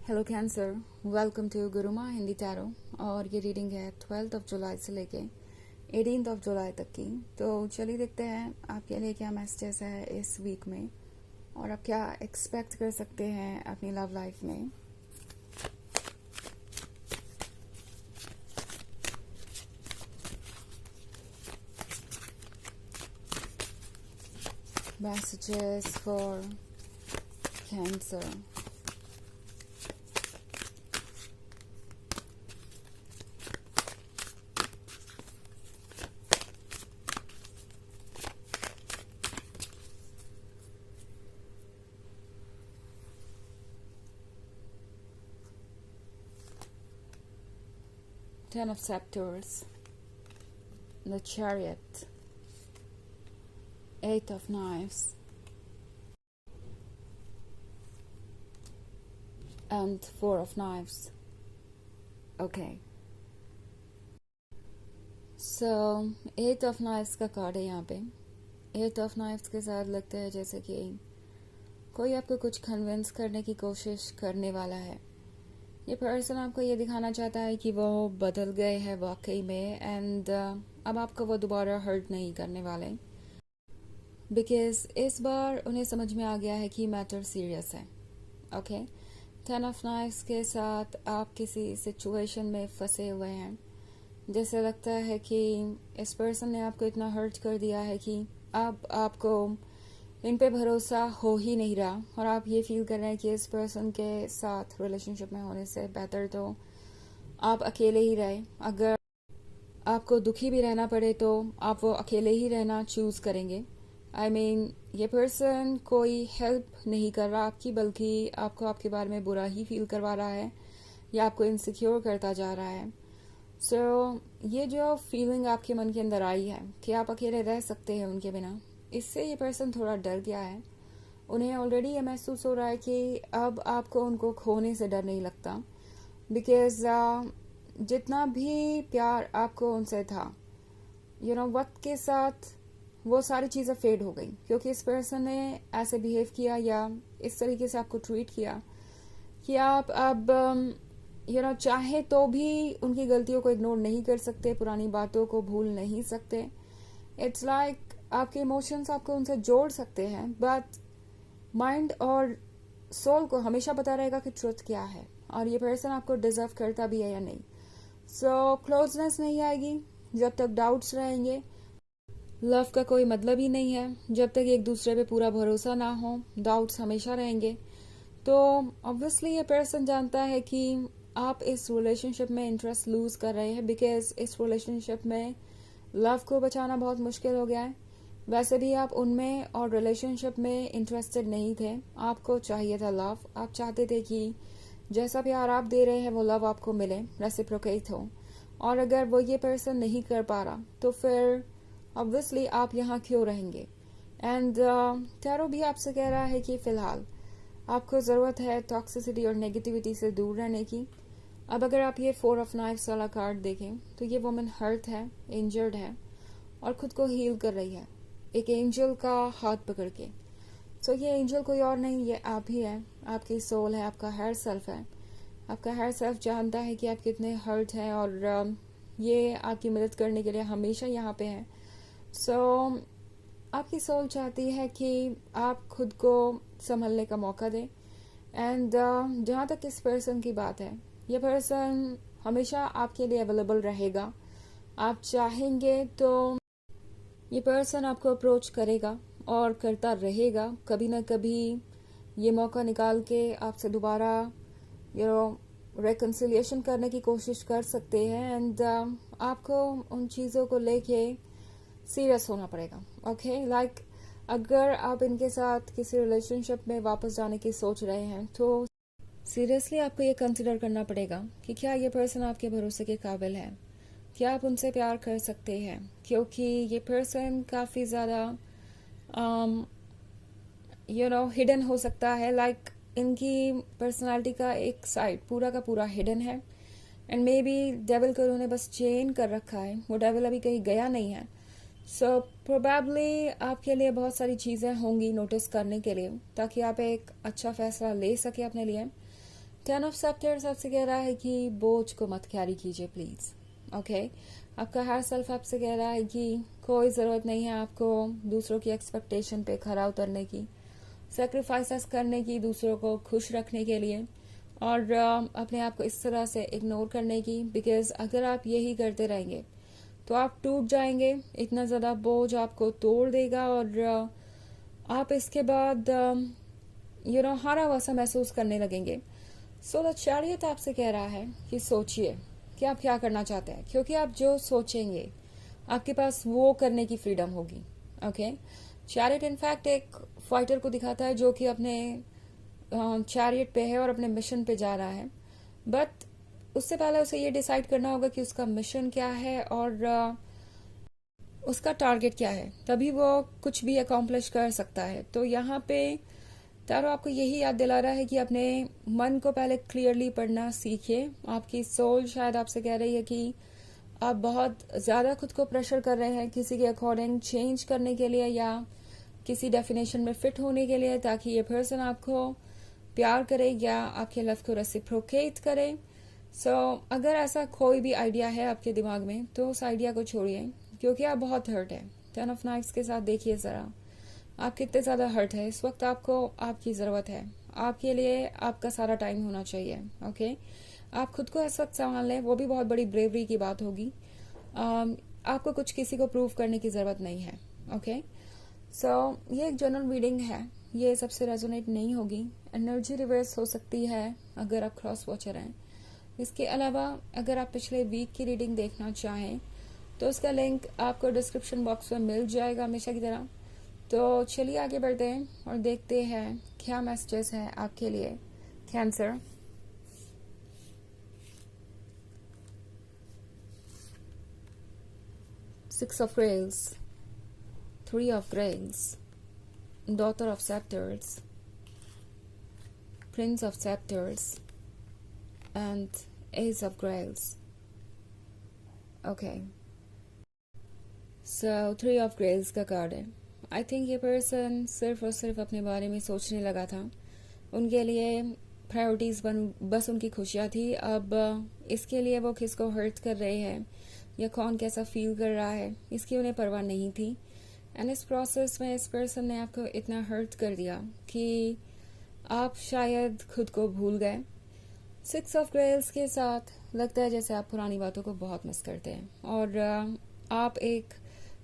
Hello cancer, welcome to Guruma Hindi tarot. और ये reading है 12 जुलाई से लेके 18 जुलाई तक की। तो चलिए देखते हैं आपके लिए क्या मैसेजेस है इस वीक में और आप क्या एक्सपेक्ट कर सकते हैं अपनी लव लाइफ में। Messages for cancer. Ten of Scepters, the Chariot, Eight of Knives, and Four of Knives. Okay. So, Eight of Knives का कार्ड है यहाँ पे। Eight of Knives के साथ लगता है जैसे कि कोई आपको कुछ कन्विंस करने की कोशिश करने वाला है। ये पर्सन आपको ये दिखाना चाहता है कि वो बदल गए हैं वाकई में, एंड अब आपको वो दोबारा हर्ट नहीं करने वाले, बिकॉज इस बार उन्हें समझ में आ गया है कि मैटर सीरियस है। ओके। टेन ऑफ नाइफ्स के साथ आप किसी सिचुएशन में फंसे हुए हैं। जैसे लगता है कि इस पर्सन ने आपको इतना हर्ट कर दिया है कि अब आपको इन पे भरोसा हो ही नहीं रहा, और आप ये फील कर रहे हैं कि इस पर्सन के साथ रिलेशनशिप में होने से बेहतर तो आप अकेले ही रहे। अगर आपको दुखी भी रहना पड़े तो आप वो अकेले ही रहना चूज करेंगे। आई मीन ये पर्सन कोई हेल्प नहीं कर रहा आपकी, बल्कि आपको आपके बारे में बुरा ही फील करवा रहा है या आपको इनसिक्योर करता जा रहा है। सो ये जो फीलिंग आपके मन के अंदर आई है कि आप अकेले रह सकते हैं उनके बिना, इससे ये पर्सन थोड़ा डर गया है। उन्हें ऑलरेडी ये महसूस हो रहा है कि अब आपको उनको खोने से डर नहीं लगता, बिकॉज जितना भी प्यार आपको उनसे था, वक्त के साथ वो सारी चीज़ें फेड हो गई, क्योंकि इस पर्सन ने ऐसे बिहेव किया या इस तरीके से आपको ट्रीट किया कि आप अब चाहे तो भी उनकी गलतियों को इग्नोर नहीं कर सकते, पुरानी बातों को भूल नहीं सकते। इट्स लाइक आपके इमोशंस आपको उनसे जोड़ सकते हैं, बट माइंड और सोल को हमेशा पता रहेगा कि ट्रुथ क्या है और ये पर्सन आपको डिजर्व करता भी है या नहीं। सो क्लोजनेस नहीं आएगी जब तक डाउट्स रहेंगे। लव का कोई मतलब ही नहीं है जब तक एक दूसरे पे पूरा भरोसा ना हो। डाउट्स हमेशा रहेंगे। तो ऑब्वियसली ये पर्सन जानता है कि आप इस रिलेशनशिप में इंटरेस्ट लूज कर रहे हैं, बिकॉज इस रिलेशनशिप में लव को बचाना बहुत मुश्किल हो गया है। वैसे भी आप उनमें और रिलेशनशिप में इंटरेस्टेड नहीं थे, आपको चाहिए था लव। आप चाहते थे कि जैसा प्यार आप दे रहे हैं वो लव आपको मिले, रेसिप्रोकेट हो। और अगर वो ये पर्सन नहीं कर पा रहा तो फिर ऑब्वियसली आप यहाँ क्यों रहेंगे। एंड टैरो भी आपसे कह रहा है कि फिलहाल आपको ज़रूरत है टॉक्सिसिटी और नेगेटिविटी से दूर रहने की। अब अगर आप ये फोर ऑफ नाइफ्स वाला कार्ड देखें तो ये वुमन हर्ट है, इंजर्ड है और खुद को हील कर रही है एक एंजल का हाथ पकड़ के। सो ये एंजल कोई और नहीं, ये आप ही है, आपकी सोल है, आपका हायर सेल्फ है। आपका हायर सेल्फ जानता है कि आप कितने हर्ट हैं और ये आपकी मदद करने के लिए हमेशा यहाँ पे है। सो आपकी सोल चाहती है कि आप खुद को संभलने का मौका दें। एंड जहाँ तक इस पर्सन की बात है, ये पर्सन हमेशा आपके लिए अवेलेबल रहेगा। आप चाहेंगे तो ये पर्सन आपको अप्रोच करेगा और करता रहेगा। कभी ना कभी ये मौका निकाल के आपसे दोबारा रेकन्सिलिएशन करने की कोशिश कर सकते हैं। एंड आपको उन चीज़ों को लेके सीरियस होना पड़ेगा। ओके, लाइक अगर आप इनके साथ किसी रिलेशनशिप में वापस जाने की सोच रहे हैं तो सीरियसली आपको ये कंसिडर करना पड़ेगा कि क्या ये पर्सन आपके भरोसे के काबिल है, क्या आप उनसे प्यार कर सकते हैं। क्योंकि ये पर्सन काफ़ी ज़्यादा हिडन हो सकता है। लाइक इनकी पर्सनालिटी का एक साइड पूरा का पूरा हिडन है, एंड मे बी डेविल को उन्होंने बस चेन कर रखा है, वो डेविल अभी कहीं गया नहीं है। सो प्रोबेबली आपके लिए बहुत सारी चीज़ें होंगी नोटिस करने के लिए, ताकि आप एक अच्छा फैसला ले सके अपने लिए। टेन ऑफ सेप्टर्स आपसे कह रहा है कि बोझ को मत कैरी कीजिए प्लीज। ओके, आपका हायर सेल्फ आपसे कह रहा है कि कोई ज़रूरत नहीं है आपको दूसरों की एक्सपेक्टेशन पे खरा उतरने की, सेक्रीफाइसेस करने की, दूसरों को खुश रखने के लिए, और अपने आप को इस तरह से इग्नोर करने की। बिकॉज अगर आप यही करते रहेंगे तो आप टूट जाएंगे, इतना ज़्यादा बोझ आपको तोड़ देगा और आप इसके बाद हारा वसा महसूस करने लगेंगे। सो द चैरियट आपसे कह रहा है कि सोचिए कि आप क्या करना चाहते हैं, क्योंकि आप जो सोचेंगे आपके पास वो करने की फ्रीडम होगी। ओके, चैरियट इनफैक्ट एक फाइटर को दिखाता है जो कि अपने चैरियट पे है और अपने मिशन पे जा रहा है, बट उससे पहले उसे ये डिसाइड करना होगा कि उसका मिशन क्या है और उसका टारगेट क्या है, तभी वो कुछ भी अकॉम्प्लिश कर सकता है। तो यहाँ पे तारो आपको यही याद दिला रहा है कि अपने मन को पहले क्लियरली पढ़ना सीखिए। आपकी सोल शायद आपसे कह रही है कि आप बहुत ज़्यादा खुद को प्रेशर कर रहे हैं किसी के अकॉर्डिंग चेंज करने के लिए या किसी डेफिनेशन में फिट होने के लिए, ताकि ये पर्सन आपको प्यार करे या आपके लव को रेसिप्रोकेट करे। सो अगर ऐसा कोई भी आइडिया है आपके दिमाग में तो उस आइडिया को छोड़िए, क्योंकि आप बहुत हर्ट है। टेन ऑफ नाइफ्स के साथ देखिए ज़रा आप कितने ज़्यादा हर्ट है। इस वक्त आपको आपकी ज़रूरत है, आपके लिए आपका सारा टाइम होना चाहिए। ओके, आप खुद को इस वक्त संभाल लें, वो भी बहुत बड़ी ब्रेवरी की बात होगी। आपको कुछ किसी को प्रूव करने की ज़रूरत नहीं है। ओके, सो ये एक जनरल रीडिंग है, ये सबसे रेजोनेट नहीं होगी। एनर्जी रिवर्स हो सकती है अगर आप क्रॉस वॉचर हैं। इसके अलावा अगर आप पिछले वीक की रीडिंग देखना चाहें तो उसका लिंक आपको डिस्क्रिप्शन बॉक्स में मिल जाएगा हमेशा की तरह। तो चलिए आगे बढ़ते हैं और देखते हैं क्या मैसेजेस है आपके लिए cancer. Six of grails, three of grails, daughter of sceptres, prince of sceptres and Ace of Grails. Okay, so Three of Grails का कार्ड है। आई थिंक ये पर्सन सिर्फ और सिर्फ अपने बारे में सोचने लगा था, उनके लिए प्रायोरिटीज बस उनकी खुशियाँ थी। अब इसके लिए वो किसको हर्ट कर रहे हैं या कौन कैसा फील कर रहा है इसकी उन्हें परवाह नहीं थी। एंड इस प्रोसेस में इस पर्सन ने आपको इतना हर्ट कर दिया कि आप शायद खुद को भूल गए। सिक्स ऑफ ग्रेल्स के साथ लगता है जैसे आप पुरानी बातों को बहुत मिस करते हैं और आप एक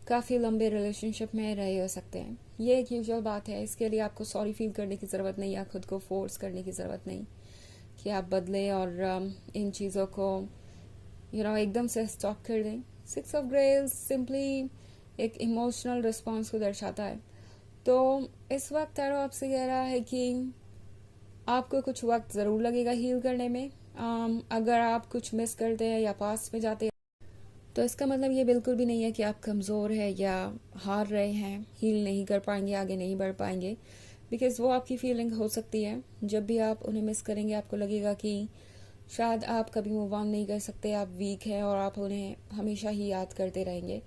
काफ़ी लंबे रिलेशनशिप में रहे हो सकते हैं। ये एक यूजुअल बात है, इसके लिए आपको सॉरी फील करने की ज़रूरत नहीं या खुद को फोर्स करने की ज़रूरत नहीं कि आप बदलें और इन चीज़ों को एकदम से स्टॉप कर दें। सिक्स ऑफ ग्रेल्स सिंपली एक इमोशनल रिस्पॉन्स को दर्शाता है। तो इस वक्त तारो आपसे कह रहा है कि आपको कुछ वक्त ज़रूर लगेगा हील करने में। अगर आप कुछ मिस करते हैं या पास में जाते हैं तो इसका मतलब ये बिल्कुल भी नहीं है कि आप कमज़ोर हैं या हार रहे हैं, हील नहीं कर पाएंगे, आगे नहीं बढ़ पाएंगे। बिकॉज़ वो आपकी फीलिंग हो सकती है। जब भी आप उन्हें मिस करेंगे आपको लगेगा कि शायद आप कभी मूव ऑन नहीं कर सकते, आप वीक हैं और आप उन्हें हमेशा ही याद करते रहेंगे।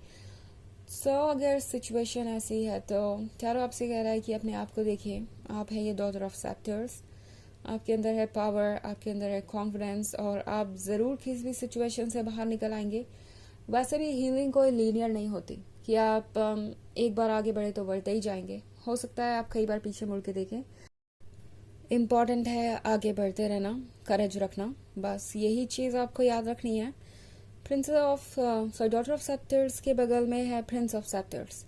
सो अगर सिचुएशन ऐसी है तो टैरो आपसे कह रहा है कि अपने आप को देखिए। आप है ये डॉटर ऑफ सेप्टर्स, आपके अंदर है पावर, आपके अंदर है कॉन्फिडेंस और आप ज़रूर किसी भी सिचुएशन से बाहर निकल आएंगे। वैसे भी हीलिंग कोई लीनियर नहीं होती कि आप एक बार आगे बढ़े तो बढ़ते ही जाएंगे। हो सकता है आप कई बार पीछे मुड़ के देखें। इम्पॉर्टेंट है आगे बढ़ते रहना, करेज रखना, बस यही चीज़ आपको याद रखनी है। प्रिंस ऑफ डॉटर ऑफ सेप्टर्स के बगल में है प्रिंस ऑफ सेप्टर्स।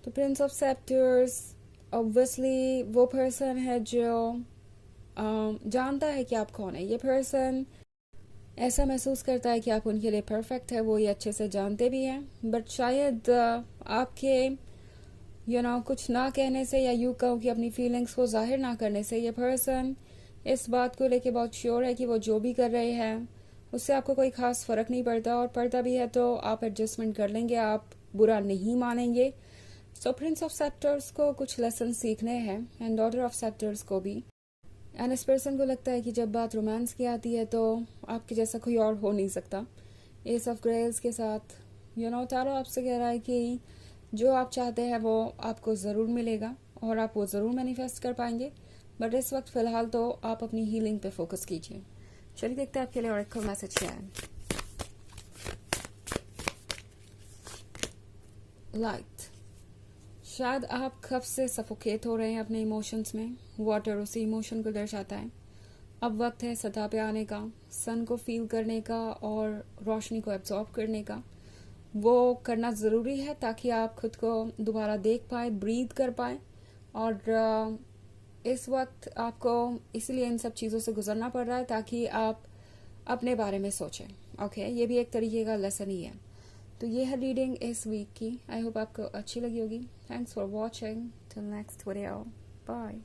तो प्रिंस ऑफ सेप्टर्स ऑब्वियसली वो पर्सन है जो जानता है कि आप कौन है। ये पर्सन ऐसा महसूस करता है कि आप उनके लिए परफेक्ट है, वो ये अच्छे से जानते भी हैं। बट शायद आपके कुछ ना कहने से या यूँ कहो कि अपनी फीलिंग्स को जाहिर ना करने से ये पर्सन इस बात को लेके बहुत श्योर है कि वो जो भी कर रहे हैं उससे आपको कोई खास फर्क नहीं पड़ता, और पड़ता भी है तो आप एडजस्टमेंट कर लेंगे, आप बुरा नहीं मानेंगे। सो प्रिंस ऑफ सेप्टर्स को कुछ लेसन सीखने हैं एंड डॉटर ऑफ सेप्टर्स को भी। एंड इस पर्सन को लगता है कि जब बात रोमांस की आती है तो आपके जैसा कोई और हो नहीं सकता। एस ऑफ ग्रेल्स के साथ तारो आपसे कह रहा है कि जो आप चाहते हैं वो आपको ज़रूर मिलेगा और आप वो ज़रूर मैनिफेस्ट कर पाएंगे। बट इस वक्त फिलहाल तो आप अपनी हीलिंग पे फोकस कीजिए। चलिए देखते हैं आपके लिए ऑरेकल मैसेज क्या है। लाइट, शायद आप कब से सफोकेट हो रहे हैं अपने इमोशंस में। वाटर उसी इमोशन को दर्शाता है। अब वक्त है सतह पे आने का, सन को फील करने का और रोशनी को एब्जॉर्ब करने का। वो करना ज़रूरी है ताकि आप खुद को दोबारा देख पाए, ब्रीथ कर पाए। और इस वक्त आपको इसलिए इन सब चीज़ों से गुजरना पड़ रहा है ताकि आप अपने बारे में सोचें। ओके, ये भी एक तरीके का लेसन ही है। तो ये है रीडिंग इस वीक की। आई होप आपको अच्छी लगी होगी। Thanks for watching. Till next video, bye.